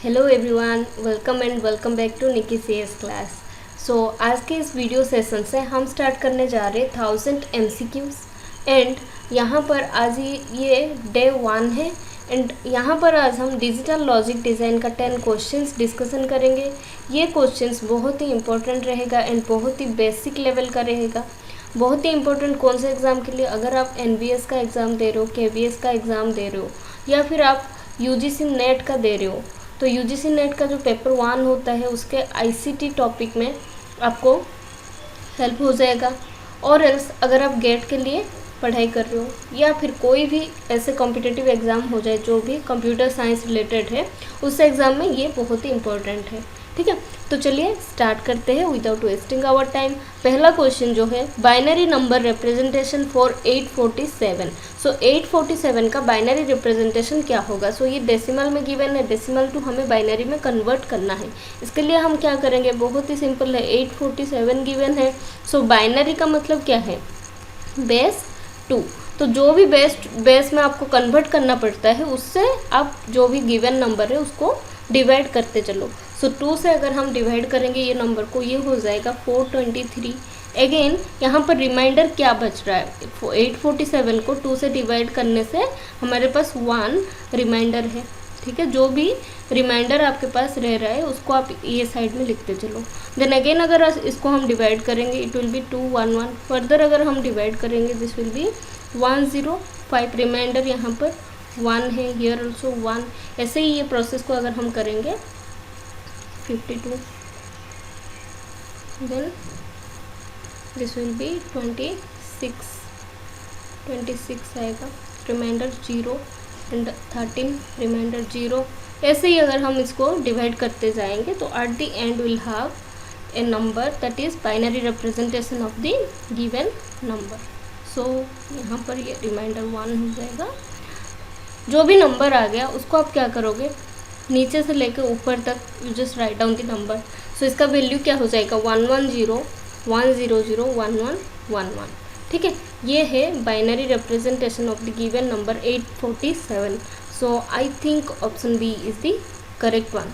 Hello everyone, welcome back to Nikki CS class. आज के इस वीडियो सेशन से हम स्टार्ट करने जा रहे हैं 1000 MCQs एंड यहाँ पर आज ये डे 1 है एंड यहाँ पर आज हम डिजिटल लॉजिक डिज़ाइन का 10 क्वेश्चंस डिस्कशन करेंगे। ये क्वेश्चंस बहुत ही इंपॉर्टेंट रहेगा एंड बहुत ही बेसिक लेवल का रहेगा। बहुत ही इंपॉर्टेंट कौन से एग्ज़ाम के लिए, अगर आप NBS का एग्ज़ाम दे रहे हो, KVS का एग्ज़ाम दे रहे हो या फिर आप UGC नेट का दे रहे हो, तो UGC नेट का जो पेपर 1 होता है उसके ICT टॉपिक में आपको हेल्प हो जाएगा। और एल्स अगर आप गेट के लिए पढ़ाई कर रहे हो या फिर कोई भी ऐसे कॉम्पिटिटिव एग्ज़ाम हो जाए जो भी कंप्यूटर साइंस रिलेटेड है, उस एग्ज़ाम में ये बहुत ही इम्पोर्टेंट है। ठीक है, तो चलिए स्टार्ट करते हैं विदाउट वेस्टिंग आवर टाइम। पहला क्वेश्चन जो है, बाइनरी नंबर रिप्रेजेंटेशन फॉर 847। 847 का बाइनरी रिप्रेजेंटेशन क्या होगा? ये डेसिमल में गिवन है, डेसिमल टू हमें बाइनरी में कन्वर्ट करना है। इसके लिए हम क्या करेंगे, बहुत ही सिंपल है, 847 गिवन है। बाइनरी का मतलब क्या है, बेस 2। तो जो भी बेस में आपको कन्वर्ट करना पड़ता है, उससे आप जो भी गिवन नंबर है उसको डिवाइड करते चलो। 2 से अगर हम डिवाइड करेंगे ये नंबर को, ये हो जाएगा 423। अगेन यहाँ पर रिमाइंडर क्या बच रहा है, 847 को 2 से डिवाइड करने से हमारे पास 1 रिमाइंडर है। ठीक है, जो भी रिमाइंडर आपके पास रह रहा है उसको आप ये साइड में लिखते चलो। देन अगेन अगर इसको हम डिवाइड करेंगे, इट विल बी 211। फर्दर अगर हम डिवाइड करेंगे, दिस विल बी 105। रिमाइंडर यहाँ पर 1 है, हियर ऑल्सो 1। ऐसे ही ये प्रोसेस को अगर हम करेंगे 52, देन दिस विल बी 26 आएगा। Remainder 0 and 13, remainder 0। ऐसे ही अगर हम इसको डिवाइड करते जाएंगे तो at the end will have a number that is binary representation of the given number. यहाँ पर ये रिमाइंडर 1 हो जाएगा। जो भी नंबर आ गया उसको आप क्या करोगे, नीचे से लेकर ऊपर तक you just write down the number. इसका वैल्यू क्या हो जाएगा, 110 100 1111। ठीक है, ये है binary representation of the given number 847। I think option B is the correct one.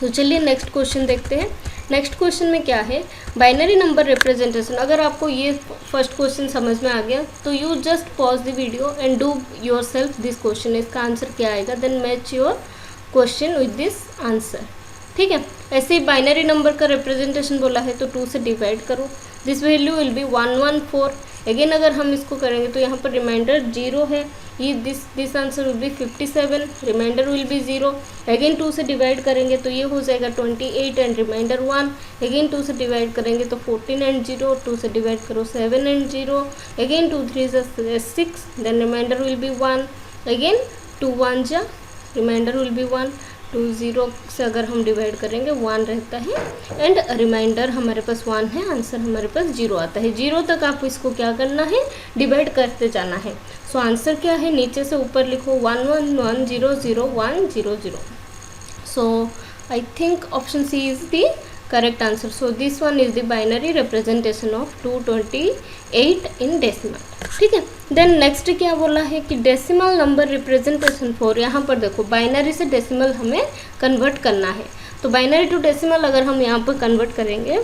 तो चलिए नेक्स्ट क्वेश्चन देखते हैं। नेक्स्ट क्वेश्चन में क्या है, बाइनरी नंबर रिप्रेजेंटेशन। अगर आपको ये फर्स्ट क्वेश्चन समझ में आ गया तो you just pause the video and do yourself this question. इसका आंसर क्या आएगा, then match your question with this answer. ठीक है, ऐसे ही बाइनरी नंबर का रिप्रेजेंटेशन बोला है तो 2 से डिवाइड करो, this value will be 114। Again अगर हम इसको करेंगे तो यहाँ पर रिमाइंडर 0 है, ये this answer will be 57, remainder will be 0। Again 2 से डिवाइड करेंगे तो ये हो जाएगा 28 एंड रिमाइंडर 1। अगेन 2 से डिवाइड करेंगे तो 14 एंड 0, 2 से डिवाइड करो 7 and 0। Again 2 3 6, then remainder will be 1। Again 2 1 जा, रिमाइंडर विल बी 1। 2 0 से अगर हम डिवाइड करेंगे 1 रहता है एंड रिमाइंडर हमारे पास 1 है, आंसर हमारे पास 0 आता है। 0 तक आप इसको क्या करना है, डिवाइड करते जाना है। आंसर क्या है, नीचे से ऊपर लिखो 11100100। I think option C is the correct answer. This one is the binary representation of 228 in decimal. ठीक है, देन नेक्स्ट क्या बोला है कि डेसिमल नंबर रिप्रेजेंटेशन फॉर, यहाँ पर देखो बाइनरी से डेसिमल हमें कन्वर्ट करना है। तो बाइनरी टू डेसिमल अगर हम यहाँ पर कन्वर्ट करेंगे,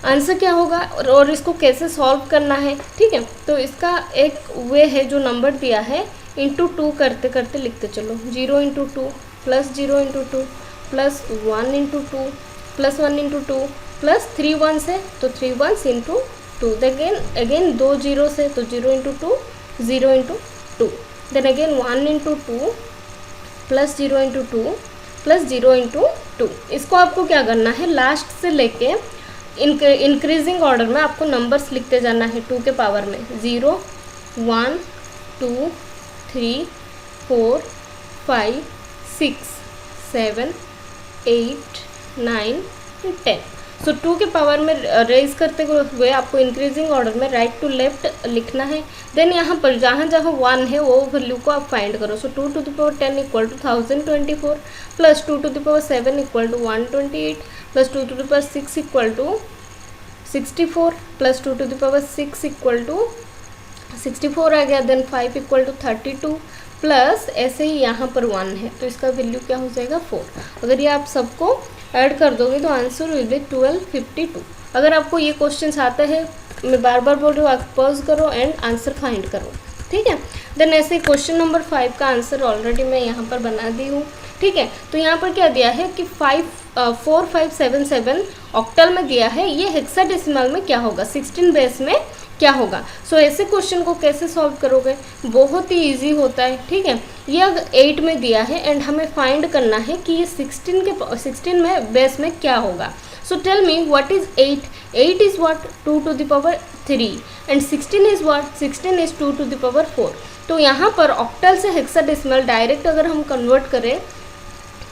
आंसर क्या होगा और इसको कैसे सॉल्व करना है। ठीक है, तो इसका एक वे है, जो नंबर दिया है इंटू 2 करते करते लिखते चलो। 0 into 2 plus 0 into 2 plus 1 into 2 plus 1 into 2 plus 3 1 है तो 3 1 इंटू 2। अगेन 2 0 से तो 0 into 2 0 into 2। Then again 1 into 2 plus 0 into 2 plus 0 into 2। इसको आपको क्या करना है, लास्ट से लेके इंक्रीजिंग ऑर्डर में आपको नंबर्स लिखते जाना है 2 के पावर में। 0 1 2 3 4 5 6 7 8 9 10। 2 के पावर में रेज करते हुए आपको इंक्रीजिंग ऑर्डर में राइट टू लेफ्ट लिखना है। देन यहाँ पर जहाँ जहाँ 1 है वो वैल्यू को आप फाइंड करो। 2 to the power 10 equal to 1024 plus 2 to the power 7 equal to 128 plus 2 to the power 6 equal to 64 plus 2 to the power 6 equal to 64 आ गया। देन 5 इक्वल टू 32 प्लस ऐसे ही यहाँ पर 1 है तो इसका वैल्यू क्या हो जाएगा 4। अगर ये आप सबको ऐड कर दोगे तो आंसर विल बी 1252। अगर आपको ये क्वेश्चन आता है, मैं बार बार बोल रही हूँ, आप पॉज करो एंड आंसर फाइंड करो, ठीक है। देन ऐसे क्वेश्चन नंबर 5 का आंसर ऑलरेडी मैं यहाँ पर बना दी हूँ, ठीक है। तो यहाँ पर क्या दिया है कि 4577 ऑक्टल में दिया है, ये हेक्साडेसिमल में क्या होगा, 16 बेस में क्या होगा। सो ऐसे क्वेश्चन को कैसे सॉल्व करोगे, बहुत ही इजी होता है, ठीक है। ये अगर 8 में दिया है एंड हमें फाइंड करना है कि ये 16 में बेस में क्या होगा। So tell me what is 8? 8 is what, 2 to the power 3 and 16 is what, 16 is 2 to the power 4। तो यहाँ पर ऑक्टल से हेक्साडेसिमल डायरेक्ट अगर हम कन्वर्ट करें,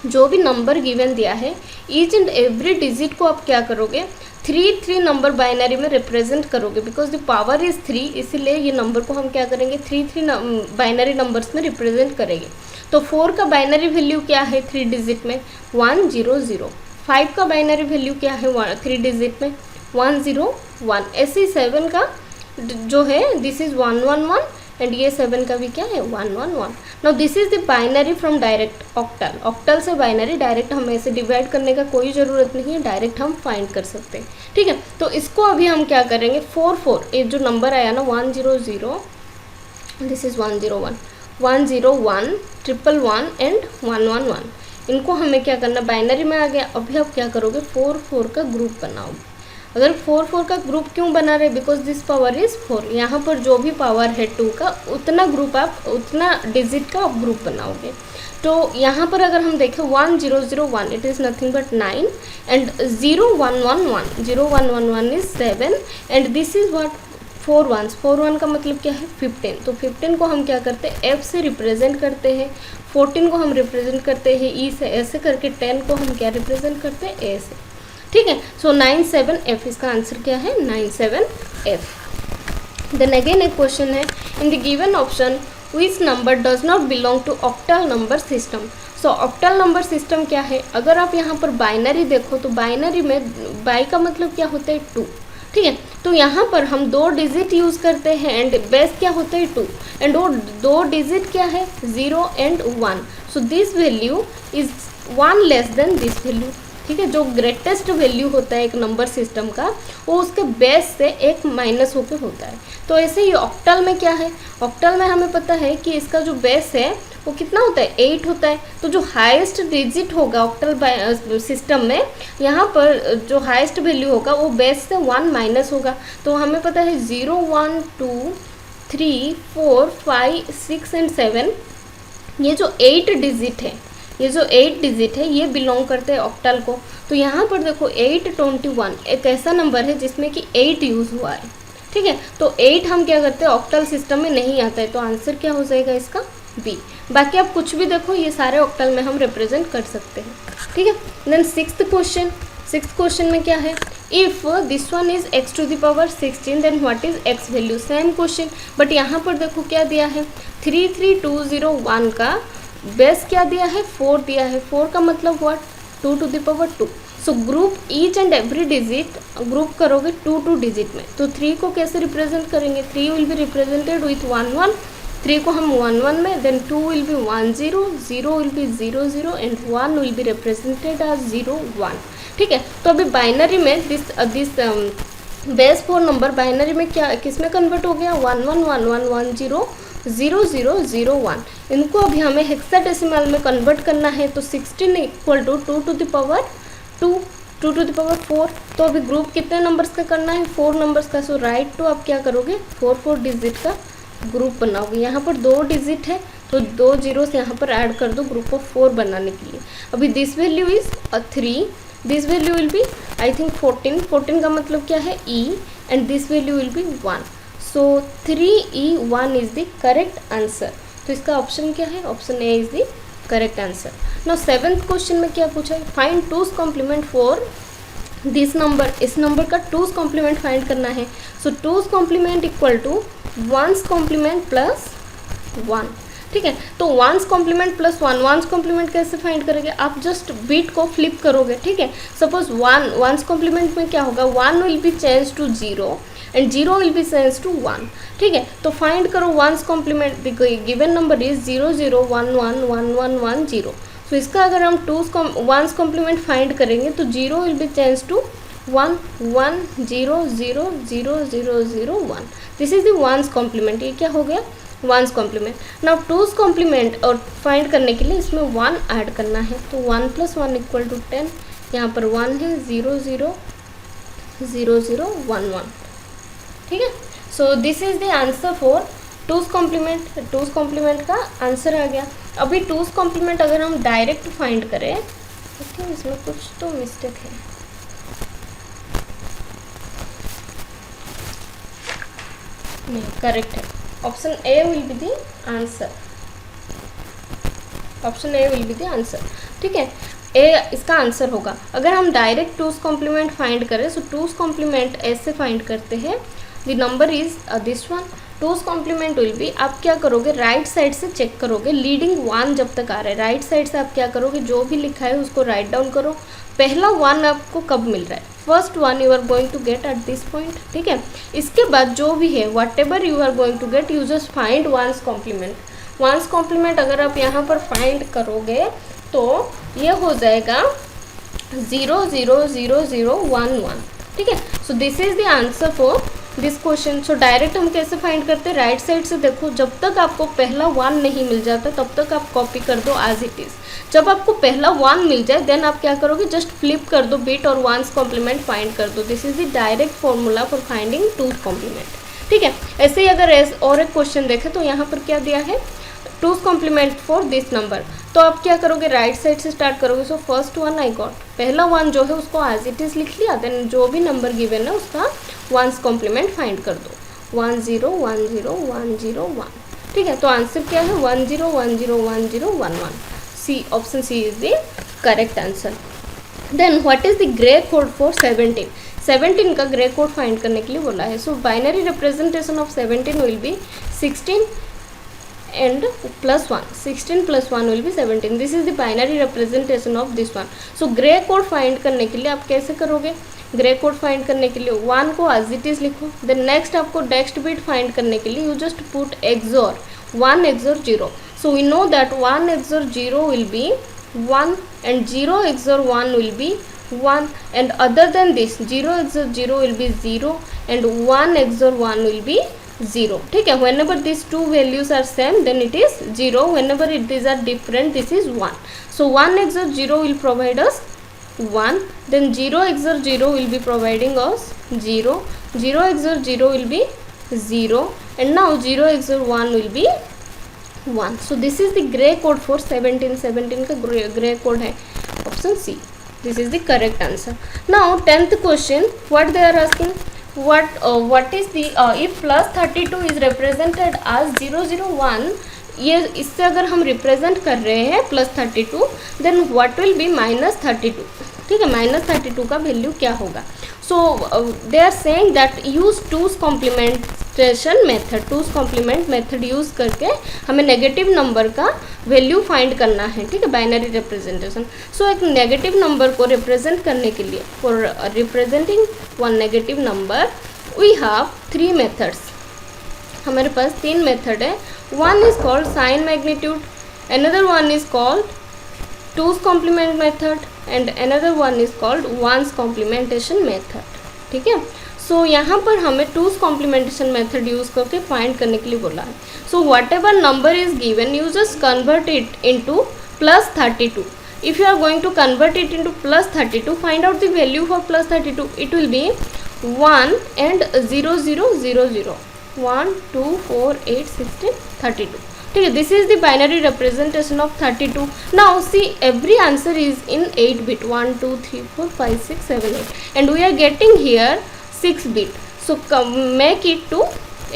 जो भी नंबर गिवन दिया है ईच एंड एवरी डिजिट को आप क्या करोगे, 3 नंबर बाइनरी में रिप्रेजेंट करोगे, बिकॉज द पावर इज 3, इसीलिए ये नंबर को हम क्या करेंगे 3 बाइनरी नंबर्स में रिप्रेजेंट करेंगे। तो 4 का बाइनरी वैल्यू क्या है 3 डिजिट में 100, 5 का बाइनरी वैल्यू क्या है 3 डिजिट में 101, ऐसे 7 का जो है दिस इज 111 एंड ये 7 का भी क्या है 111। Now this is the binary from direct octal. Octal से बाइनरी डायरेक्ट हमें ऐसे डिवाइड करने का कोई ज़रूरत नहीं है, डायरेक्ट हम फाइंड कर सकते हैं, ठीक है। तो इसको अभी हम क्या करेंगे 4 ये जो नंबर आया ना 100, दिस इज 101, 101, 111 एंड 111, इनको हमें क्या करना, बाइनरी में आ गया। अभी आप क्या करोगे 4 का ग्रुप बनाओगे। अगर 4 का ग्रुप क्यों बना रहे, बिकॉज दिस पावर इज 4, यहाँ पर जो भी पावर है 2 का उतना ग्रुप आप, उतना डिजिट का आप ग्रुप बनाओगे। तो यहाँ पर अगर हम देखें 1001 it is nothing but 9 and 0111 is 7 and this is what 4 का मतलब क्या है 15। तो 15 को हम क्या करते हैं F से रिप्रेजेंट करते हैं, 14 को हम रिप्रेजेंट करते हैं E से, ऐसे करके 10 को हम क्या रिप्रेजेंट करते हैं A से, ठीक है। सो 97F इसका आंसर क्या है 97F। देन अगेन एक क्वेश्चन है, in the given option which number does not belong to octal number system. So octal number system क्या है, अगर आप यहाँ पर बाइनरी देखो तो बाइनरी में बाई का मतलब क्या होता है 2, ठीक है। तो यहाँ पर हम 2 डिजिट यूज़ करते हैं एंड बेस क्या होता है 2 एंड वो 2 डिजिट क्या है 0 and 1। So this value is 1 less than this value, ठीक है। जो ग्रेटेस्ट वैल्यू होता है एक नंबर सिस्टम का वो उसके बेस से एक माइनस होकर होता है। तो ऐसे ही ऑक्टल में क्या है, ऑक्टल में हमें पता है कि इसका जो बेस है वो कितना होता है 8 होता है। तो जो हाईएस्ट डिजिट होगा ऑक्टल सिस्टम में, यहाँ पर जो हाईएस्ट वैल्यू होगा वो बेस से 1 माइनस होगा। तो हमें पता है 0 1 2 3 4 5 6 एंड 7, ये जो 8 डिजिट है, ये जो 8 डिजिट है ये बिलोंग करते हैं ऑक्टल को। तो यहाँ पर देखो 821 एक ऐसा नंबर है जिसमें कि 8 यूज़ हुआ है, ठीक है। तो 8 हम क्या करते हैं ऑक्टल सिस्टम में नहीं आता है, तो आंसर क्या हो जाएगा इसका बी। बाकी आप कुछ भी देखो ये सारे ऑक्टल में हम रिप्रेजेंट कर सकते हैं, ठीक है। देन सिक्स्थ क्वेश्चन में क्या है, if this one is x to the power 16 then what is x value. Same question, but यहाँ पर देखो क्या दिया है 33201 का बेस क्या दिया है 4 दिया है। 4 का मतलब what 2 to the power 2। So group each and every digit group करोगे 2 डिजिट में। तो 3 को कैसे रिप्रेजेंट करेंगे, 3 विल बी रिप्रेजेंटेड विथ 1 1, 3 को हम 1 1 में, then 2 will be 1 0, 0 will be 0 0 and 1 will be represented as 0 1, ठीक है। तो अभी बाइनरी में दिस बेस 4 नंबर बाइनरी में क्या किस में कन्वर्ट हो गया 1 1 1 1 1 0 0 0 0 1। इनको अभी हमें हेक्साडेसिमल में कन्वर्ट करना है। तो 16 equal to 2 to the power 2, 2 to the power 4। तो अभी ग्रुप कितने नंबर्स का करना है 4 नंबर्स का। सो राइट टू आप क्या करोगे 4 डिजिट का ग्रुप बनाओगे। यहाँ पर 2 डिजिट है तो 2 जीरोस यहाँ पर ऐड कर दो ग्रुप ऑफ 4 बनाने के लिए। अभी this value is 3, this value will be I think 14 का मतलब क्या है E and this value will be 1। So 3E1 is the correct answer. तो इसका ऑप्शन क्या है, option A is the correct answer. Now 7th question में क्या पूछा है, find 2's complement for this number. इस नंबर का 2's कॉम्प्लीमेंट फाइंड करना है। So 2's complement equal to 1's complement plus 1, ठीक है। तो 1's complement plus 1, 1's complement कैसे फाइंड करोगे, आप जस्ट बीट को फ्लिप करोगे, ठीक है। सपोज 1's कॉम्प्लीमेंट में क्या होगा 1 will be change to 0 and 0 will be change to 1, ठीक है। तो फाइंड करो one's complement, given number is 0 0 1 1 1 1 1 0। सो इसका अगर हम वंस कॉम्प्लीमेंट फाइंड करेंगे तो 0 will be change to 1 1 0 0 0 0 0 1। This is the one's complement, ये क्या हो गया one's complement. Now two's complement और फाइंड करने के लिए इसमें 1 ऐड करना है, तो 1 + 1 = 10, यहाँ पर 1 है 0 0 0 0 1 1, ठीक है। So this is the answer for two's complement. Two's complement का आंसर आ गया। अभी टूज कॉम्प्लीमेंट अगर हम डायरेक्ट फाइंड करें, देखिए इसमें कुछ तो मिस्टेक है, नहीं करेक्ट है, option A will be the answer, option A will be the answer, ठीक है। ए इसका आंसर होगा। अगर हम डायरेक्ट टूज कॉम्प्लीमेंट फाइंड करें, सो टूज कॉम्प्लीमेंट ऐसे फाइंड करते हैं, the number is this one. Two's complement will be, आप क्या करोगे राइट साइड से चेक करोगे, लीडिंग 1 जब तक आ रहा है राइट साइड से आप क्या करोगे, जो भी लिखा है उसको राइट डाउन करो। पहला 1 आपको कब मिल रहा है, first 1 you are going to get at this point, ठीक है। इसके बाद जो भी है whatever you are going to get, you just find one's complement. One's complement अगर आप यहाँ पर फाइंड करोगे तो ये हो जाएगा 0 0 0 0 1 1, ठीक है। So this is the answer for this question. So direct हम कैसे फाइंड करते हैं, राइट साइड से देखो, जब तक आपको पहला 1 नहीं मिल जाता तब तक आप कॉपी कर दो एज इट इज़। जब आपको पहला 1 मिल जाए देन आप क्या करोगे, जस्ट फ्लिप कर दो बिट और वंस कॉम्प्लीमेंट फाइंड कर दो। This is the direct formula for finding two's complement, ठीक है। ऐसे ही अगर और एक क्वेश्चन देखें तो यहाँ पर क्या दिया है, twos complement for this number, तो आप क्या करोगे राइट साइड से स्टार्ट करोगे। सो फर्स्ट 1 आई गॉट, पहला 1 जो है उसको एज इट इज़ लिख लिया, देन जो भी नंबर गिवन है उसका वंस कॉम्प्लीमेंट फाइंड कर दो, 1 0 1 0 1 0 1, ठीक है। तो आंसर क्या है 1 0 1 0 1 0 1 1, C, option C is the correct answer. Then what is the Gray code for 17? 17 का ग्रे कोड फाइंड करने के लिए बोला है। सो binary representation of 17 will be 16 and +1, 16 + 1 will be 17. This is the binary representation of this one. So grey code find करने के लिए आप कैसे करोगे, ग्रे कोड फाइंड करने के लिए 1 को एज इट इज़ लिखो, देन नेक्स्ट आपको नेक्स्ट बिट फाइंड करने के लिए you just put XOR 1 XOR 0. So we know that 1 XOR 0 will be 1 and 0 XOR 1 will be 1, and other than this 0 XOR 0 will be 0 and 1 XOR 1 will be 0, ठीक है। whenever these two values are same then it is 0, whenever these are different this is 1. So 1 XOR 0 will provide us 1, then 0 XOR 0 will be providing us 0, 0 XOR 0 will be 0, and now 0 XOR 1 will be 1. So this is the gray code for 17. 17 का gray code है option C. This is the correct answer. Now 10th question, what they are asking, what is the if +32 is represented as 0 0 1, ये इससे अगर हम represent कर रहे हैं +32 then what will be -32, ठीक है। -32 का वैल्यू क्या होगा। So they are saying that use twos complementation method, twos complement method use करके हमें नेगेटिव नंबर का वैल्यू फाइंड करना है, ठीक है, बाइनरी रिप्रेजेंटेशन। सो एक नेगेटिव नंबर को रिप्रेजेंट करने के लिए, for representing one negative number we have 3 methods, हमारे पास 3 मेथड है। One is called sign magnitude, another one is called two's complement method and another one is called one's complementation method, ठीक है। So यहाँ पर हमें टूज कॉम्प्लीमेंटेशन मेथड यूज़ करके find करने के लिए बोला है। So whatever number is given you just convert it into +32. If you are going to convert it into +32, find out the value for +32. It will be 1 and 0 0 0 0, 1 2 4 8 16 32, ठीक है। This is the binary representation of 32. Now see every answer is in 8 bit, 1 2 3 4 5 6 7 8, and we are getting here 6 bit. So make it to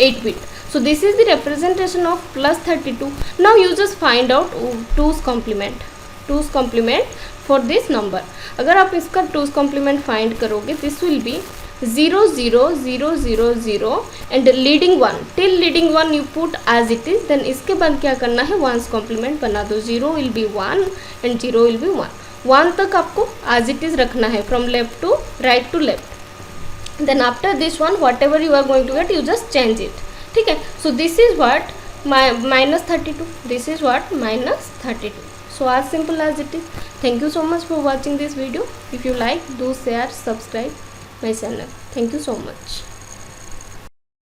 8 bit. So this is the representation of +32. Now you just find out 2's complement, 2's complement for this number. अगर आप इसका 2's complement find करोगे this will be 0 0 0 0 0 and leading 1, till leading 1 you put as it is, then इसके बाद क्या करना है once complement बना दो, 0 will be 1 and 0 will be 1. 1 तक आपको as it is रखना है, from left to right to left, then after this one whatever you are going to get, you just change it, ठीक है. So this is what -32, this is what -32. So as simple as it is. Thank you so much for watching this video. If you like, do share, subscribe my channel. Thank you so much.